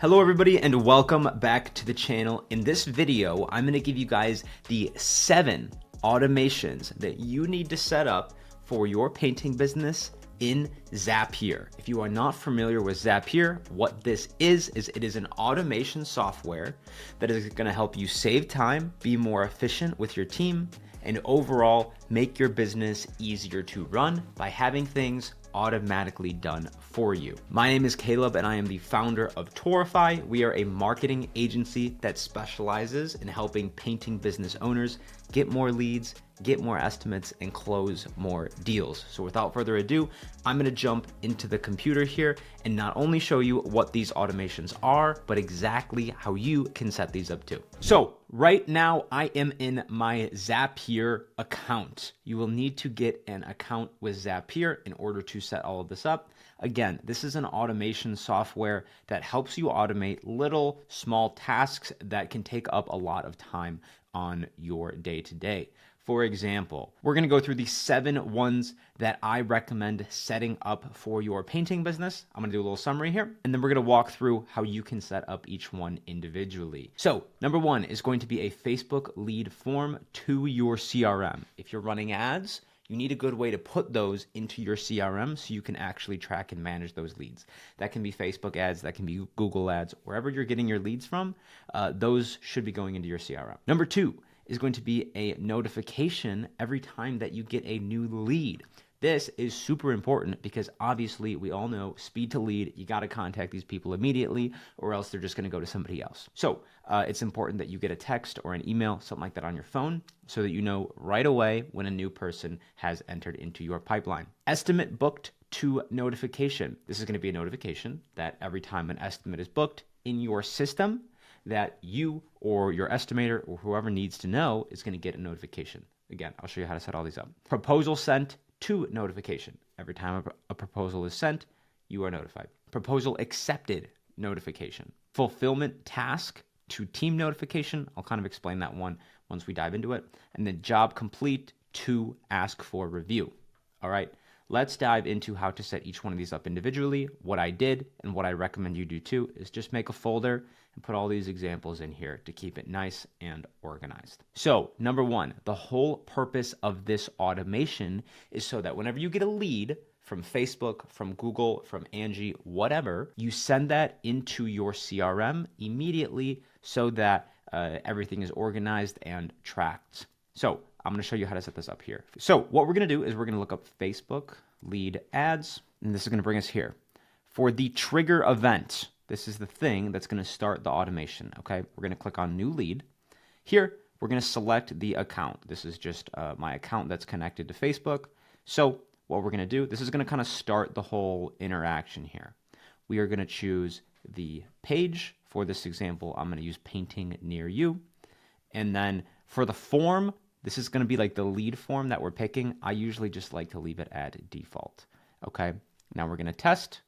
Hello everybody and welcome back to the channel. In this video, I'm going to give you guys the 7 automations that you need to set up for your painting business in Zapier. If you are not familiar with Zapier, what this is it is an automation software that is going to help you save time, be more efficient with your team, and overall make your business easier to run by having things automatically done for you. My name is Caleb and I am the founder of Taurify. We are a marketing agency that specializes in helping painting business owners get more leads, get more estimates, and close more deals. So without further ado, I'm gonna jump into the computer here and not only show you what these automations are, but exactly how you can set these up too. So right now I am in my Zapier account. You will need to get an account with Zapier in order to set all of this up. Again, this is an automation software that helps you automate little small tasks that can take up a lot of time on your day-to-day. For example, we're going to go through the 7 ones that I recommend setting up for your painting business. I'm going to do a little summary here, and then we're going to walk through how you can set up each one individually. So number 1 is going to be a Facebook lead form to your CRM. If you're running ads, you need a good way to put those into your CRM so you can actually track and manage those leads. That can be Facebook ads, that can be Google ads, wherever you're getting your leads from, those should be going into your CRM. Number 2 is going to be a notification every time that you get a new lead. This is super important because obviously we all know speed to lead, you got to contact these people immediately or else they're just going to go to somebody else. So it's important that you get a text or an email, something like that on your phone so that you know right away when a new person has entered into your pipeline. Estimate booked to notification. This is going to be a notification that every time an estimate is booked in your system, that you or your estimator or whoever needs to know is going to get a notification. Again, I'll show you how to set all these up. Proposal sent to notification. Every time a proposal is sent, you are notified. Proposal accepted notification. Fulfillment task to team notification. I'll kind of explain that one once we dive into it. And then job complete to ask for review. All right. Let's dive into how to set each one of these up individually. What I did and what I recommend you do too is just make a folder and put all these examples in here to keep it nice and organized. So number 1, the whole purpose of this automation is so that whenever you get a lead from Facebook, from Google, from Angie, whatever, you send that into your CRM immediately so that everything is organized and tracked. So I'm going to show you how to set this up here. So what we're going to do is we're going to look up Facebook lead ads, and this is going to bring us here. For the trigger event, this is the thing that's going to start the automation, okay? We're going to click on new lead. Here, we're going to select the account. This is just my account that's connected to Facebook. So what we're going to do, this is going to kind of start the whole interaction here. We are going to choose the page. For this example, I'm going to use painting near you. And then for the form, this is going to be like the lead form that we're picking. I usually just like to leave it at default. Okay, now we're going to test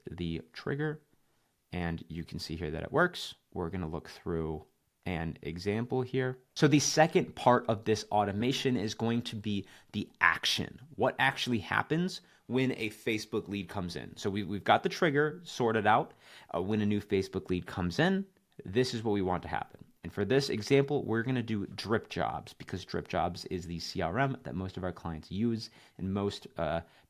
the trigger, and you can see here that it works. We're going to look through an example here. So the second part of this automation is going to be the action. What actually happens when a Facebook lead comes in? So we've got the trigger sorted out. When a new Facebook lead comes in, this is what we want to happen. And for this example, we're going to do drip jobs because drip jobs is the CRM that most of our clients use and most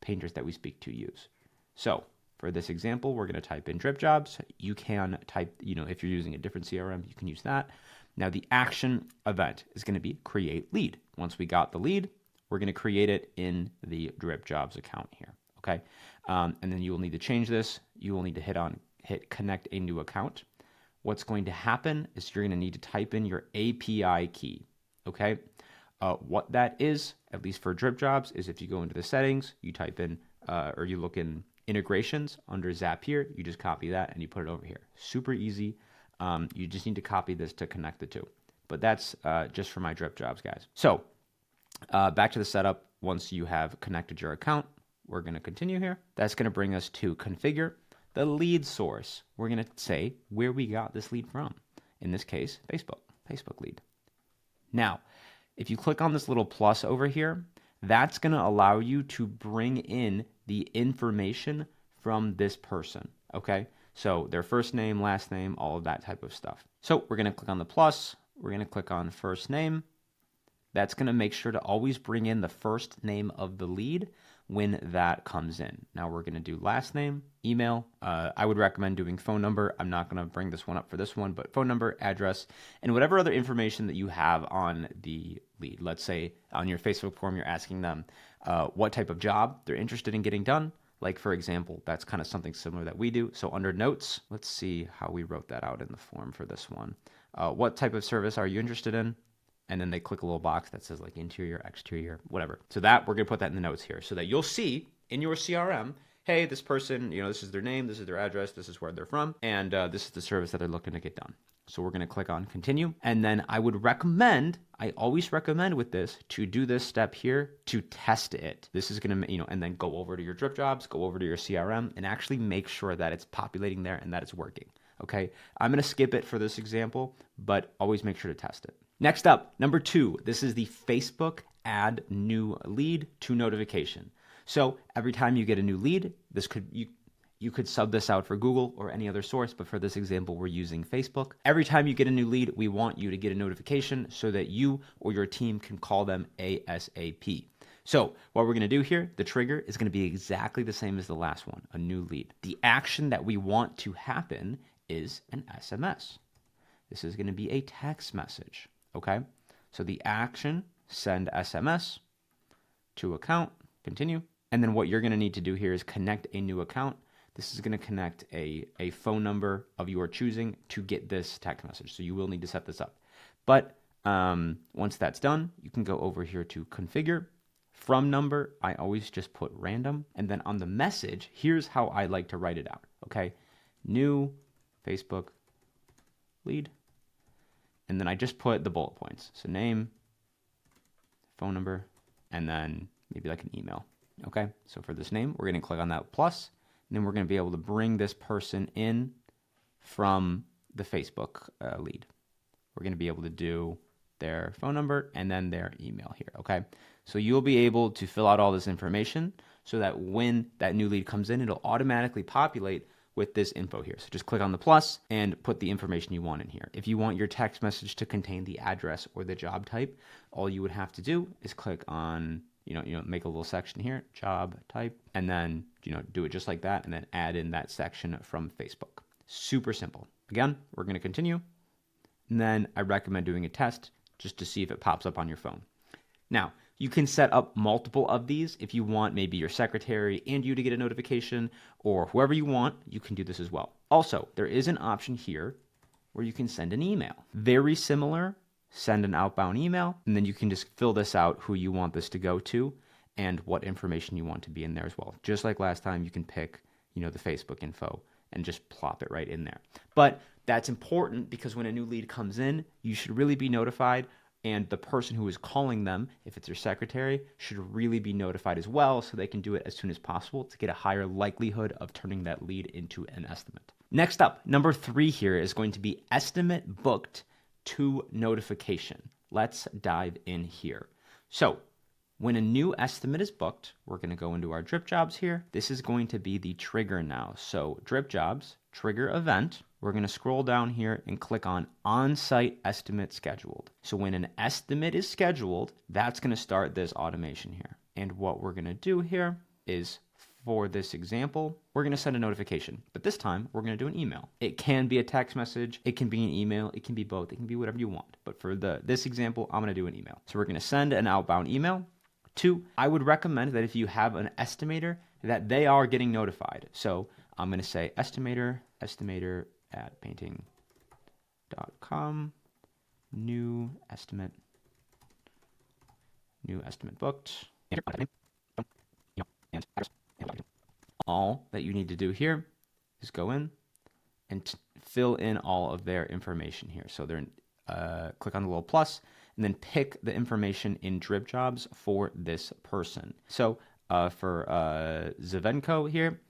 painters that we speak to use. So for this example, we're going to type in drip jobs. You can type, if you're using a different CRM, you can use that. Now the action event is going to be create lead. Once we got the lead, we're going to create it in the drip jobs account here. Okay. And then you will need to change this. You will need to hit connect a new account. What's going to happen is you're going to need to type in your API key, okay? What that is, at least for drip jobs, is if you go into the settings, you type in, or you look in integrations under Zapier, you just copy that and you put it over here. Super easy. You just need to copy this to connect the two. But that's just for my drip jobs, guys. So back to the setup. Once you have connected your account, we're going to continue here. That's going to bring us to configure. The lead source, we're going to say where we got this lead from. In this case, Facebook lead. Now, if you click on this little plus over here, that's going to allow you to bring in the information from this person, okay? So their first name, last name, all of that type of stuff. So we're going to click on the plus. We're going to click on first name. That's going to make sure to always bring in the first name of the lead when that comes in. Now we're going to do last name, email. I would recommend doing phone number. I'm not going to bring this one up for this one, but phone number, address, and whatever other information that you have on the lead. Let's say on your Facebook form, you're asking them what type of job they're interested in getting done. Like, for example, that's kind of something similar that we do. So under notes, let's see how we wrote that out in the form for this one. What type of service are you interested in? And then they click a little box that says like interior, exterior, whatever. So that we're going to put that in the notes here so that you'll see in your CRM, hey, this person, this is their name, this is their address, this is where they're from, and this is the service that they're looking to get done. So we're going to click on continue. And then I always recommend with this to do this step here to test it. This is going to, and then go over to your drip jobs, go over to your CRM and actually make sure that it's populating there and that it's working. Okay. I'm going to skip it for this example, but always make sure to test it. Next up, number 2, this is the Facebook add new lead to notification. So every time you get a new lead, you could sub this out for Google or any other source, but for this example, we're using Facebook. Every time you get a new lead, we want you to get a notification so that you or your team can call them ASAP. So what we're going to do here, the trigger is going to be exactly the same as the last one, a new lead. The action that we want to happen is an SMS. This is going to be a text message. Okay, so the action, send SMS to account, continue. And then what you're going to need to do here is connect a new account. This is going to connect a phone number of your choosing to get this text message. So you will need to set this up. But once that's done, you can go over here to configure. From number, I always just put random. And then on the message, here's how I like to write it out. Okay, new Facebook lead. And then I just put the bullet points. So name, phone number, and then maybe like an email. Okay, so for this name, we're going to click on that plus, and then we're going to be able to bring this person in from the Facebook lead. We're going to be able to do their phone number and then their email here. Okay, so you'll be able to fill out all this information so that when that new lead comes in, it'll automatically populate with this info here. So just click on the plus and put the information you want in here. If you want your text message to contain the address or the job type, all you would have to do is click on, make a little section here, job type, and then, do it just like that and then add in that section from Facebook. Super simple. Again, we're going to continue. And then I recommend doing a test just to see if it pops up on your phone. Now, you can set up multiple of these if you want maybe your secretary and you to get a notification or whoever you want, you can do this as well. Also, there is an option here where you can send an email. Very similar, send an outbound email, and then you can just fill this out who you want this to go to and what information you want to be in there as well. Just like last time, you can pick, the Facebook info and just plop it right in there. But that's important because when a new lead comes in, you should really be notified. And the person who is calling them, if it's your secretary, should really be notified as well so they can do it as soon as possible to get a higher likelihood of turning that lead into an estimate. Next up, number 3 here is going to be estimate booked to notification. Let's dive in here. So when a new estimate is booked, we're going to go into our drip jobs here. This is going to be the trigger now. So drip jobs, trigger event. We're going to scroll down here and click on on-site estimate scheduled. So when an estimate is scheduled, that's going to start this automation here. And what we're going to do here is, for this example, we're going to send a notification, but this time we're going to do an email. It can be a text message, it can be an email, it can be both, it can be whatever you want. But for this example, I'm going to do an email. So we're going to send an outbound email. 2, I would recommend that if you have an estimator, that they are getting notified. So I'm going to say estimator at painting.com, new estimate booked. All that you need to do here is go in and fill in all of their information here. So they're click on the little plus and then pick the information in drip jobs for this person. So for Zavenko here,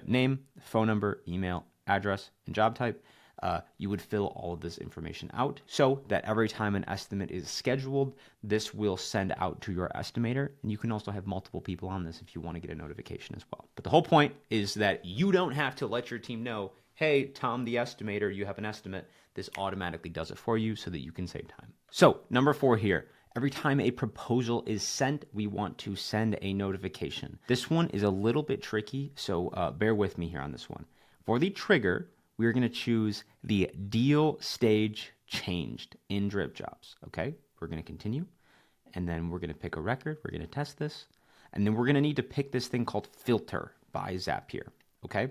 name, phone number, email, address, and job type, you would fill all of this information out so that every time an estimate is scheduled, this will send out to your estimator. And you can also have multiple people on this if you want to get a notification as well. But the whole point is that you don't have to let your team know, hey, Tom, the estimator, you have an estimate. This automatically does it for you so that you can save time. So number 4 here, every time a proposal is sent, we want to send a notification. This one is a little bit tricky, so bear with me here on this one. For the trigger, we're going to choose the deal stage changed in Drip Jobs. Okay, we're going to continue, and then we're going to pick a record. We're going to test this, and then we're going to need to pick this thing called filter by Zapier. Okay,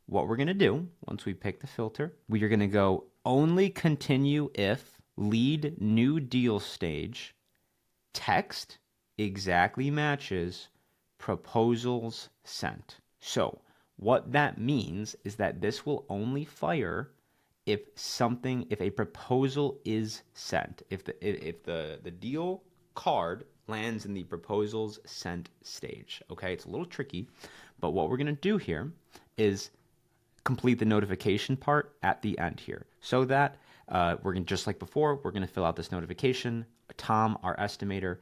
what we're going to do once we pick the filter, we are going to go only continue if lead new deal stage text exactly matches proposals sent. So what that means is that this will only fire if a proposal is sent, if the deal card lands in the proposals sent stage. Okay, it's a little tricky, but what we're going to do here is complete the notification part at the end here, so that we're going to, just like before, we're going to fill out this notification. Tom, our estimator,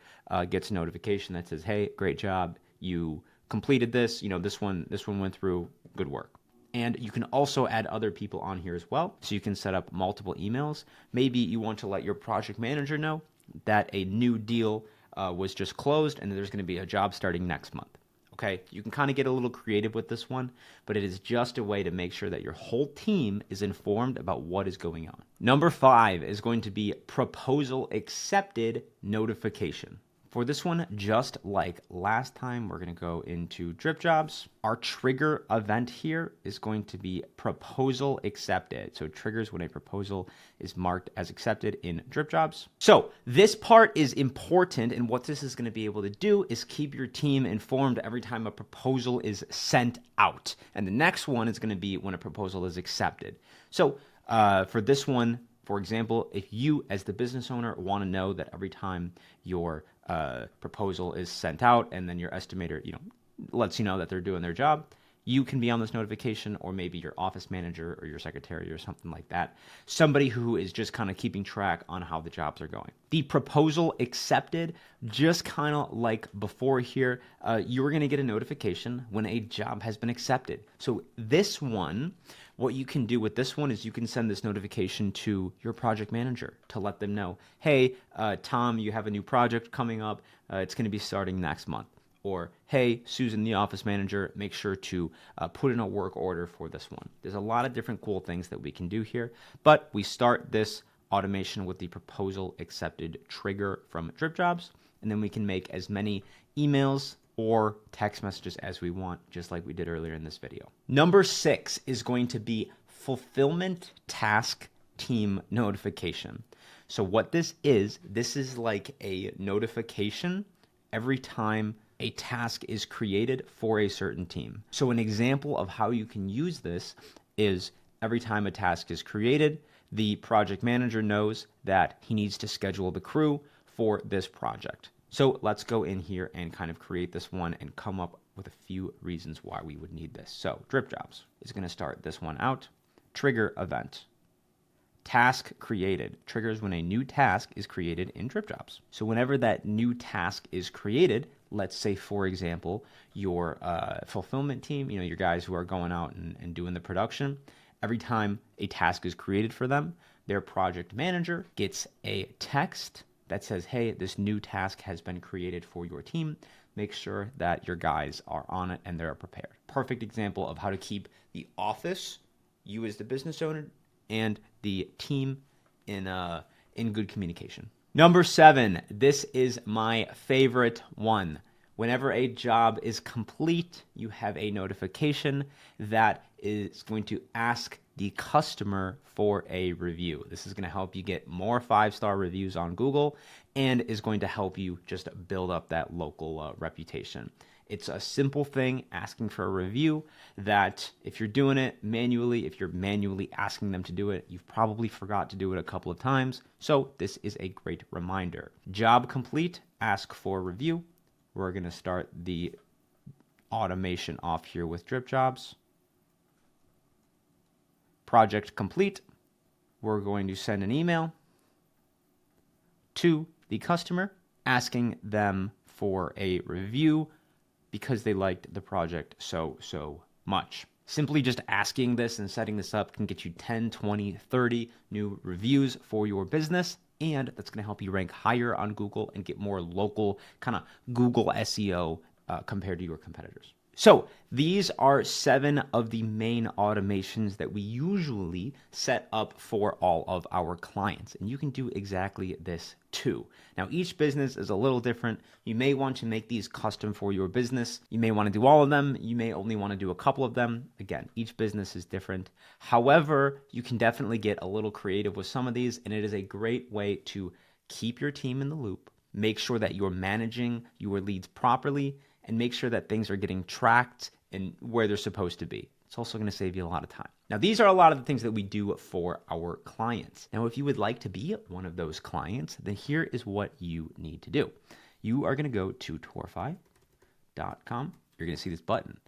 gets a notification that says, hey, great job, you completed this, this one went through, good work. And you can also add other people on here as well, so you can set up multiple emails. Maybe you want to let your project manager know that a new deal was just closed and there's going to be a job starting next month. Okay, you can kind of get a little creative with this one, but it is just a way to make sure that your whole team is informed about what is going on. Number 5 is going to be proposal accepted notification. For this one, just like last time, we're going to go into Drip Jobs. Our trigger event here is going to be proposal accepted. So it triggers when a proposal is marked as accepted in Drip Jobs. So this part is important, and what this is going to be able to do is keep your team informed every time a proposal is sent out. And the next one is going to be when a proposal is accepted. So for this one, for example, if you as the business owner want to know that every time your proposal is sent out and then your estimator, lets you know that they're doing their job, you can be on this notification, or maybe your office manager or your secretary or something like that. Somebody who is just kind of keeping track on how the jobs are going. The proposal accepted, just kind of like before here, you're going to get a notification when a job has been accepted. So this one, what you can do with this one is you can send this notification to your project manager to let them know, hey, Tom, you have a new project coming up. It's going to be starting next month. Or, hey, Susan, the office manager, make sure to put in a work order for this one. There's a lot of different cool things that we can do here, but we start this automation with the proposal accepted trigger from Drip Jobs, and then we can make as many emails or text messages as we want, just like we did earlier in this video. Number 6 is going to be fulfillment task team notification. So what this is like a notification every time a task is created for a certain team. So an example of how you can use this is every time a task is created, the project manager knows that he needs to schedule the crew for this project. So let's go in here and kind of create this one and come up with a few reasons why we would need this. So Drip Jobs is going to start this one out. Trigger event. Task created triggers when a new task is created in Drip Jobs. So whenever that new task is created, let's say, for example, your fulfillment team, your guys who are going out and doing the production, every time a task is created for them, their project manager gets a text that says, hey, this new task has been created for your team. Make sure that your guys are on it and they're prepared. Perfect example of how to keep the office, you as the business owner, and the team in good communication. Number 7, this is my favorite one. Whenever a job is complete, you have a notification that is going to ask the customer for a review. This is going to help you get more 5-star reviews on Google and is going to help you just build up that local reputation. It's a simple thing, asking for a review, that if you're doing it manually, if you're manually asking them to do it, you've probably forgot to do it a couple of times. So this is a great reminder. Job complete, ask for a review. We're going to start the automation off here with Drip Jobs. Project complete. We're going to send an email to the customer asking them for a review because they liked the project so much. Simply just asking this and setting this up can get you 10, 20, 30 new reviews for your business. And that's going to help you rank higher on Google and get more local kind of Google SEO compared to your competitors. So these are 7 of the main automations that we usually set up for all of our clients. And you can do exactly this too. Now, each business is a little different. You may want to make these custom for your business. You may want to do all of them. You may only want to do a couple of them. Again, each business is different. However, you can definitely get a little creative with some of these, and it is a great way to keep your team in the loop, make sure that you're managing your leads properly, and make sure that things are getting tracked and where they're supposed to be. It's also going to save you a lot of time. Now, these are a lot of the things that we do for our clients. Now, if you would like to be one of those clients, then here is what you need to do. You are going to go to Taurify.com. You're going to see this button.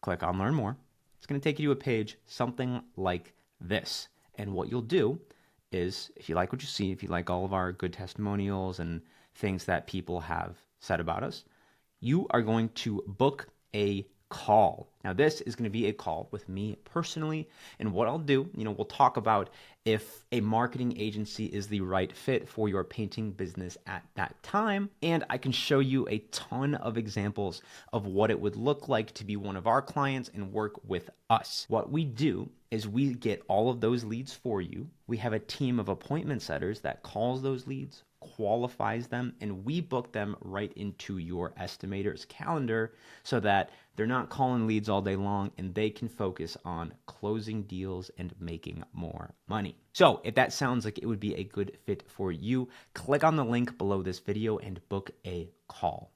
Click on Learn More. It's going to take you to a page, something like this. And what you'll do is, if you like what you see, if you like all of our good testimonials and things that people have said about us, you are going to book a call. Now, this is going to be a call with me personally. And what I'll do, we'll talk about if a marketing agency is the right fit for your painting business at that time. And I can show you a ton of examples of what it would look like to be one of our clients and work with us. What we do is we get all of those leads for you. We have a team of appointment setters that calls those leads, qualifies them, and we book them right into your estimator's calendar so that they're not calling leads all day long and they can focus on closing deals and making more money. So if that sounds like it would be a good fit for you, click on the link below this video and book a call.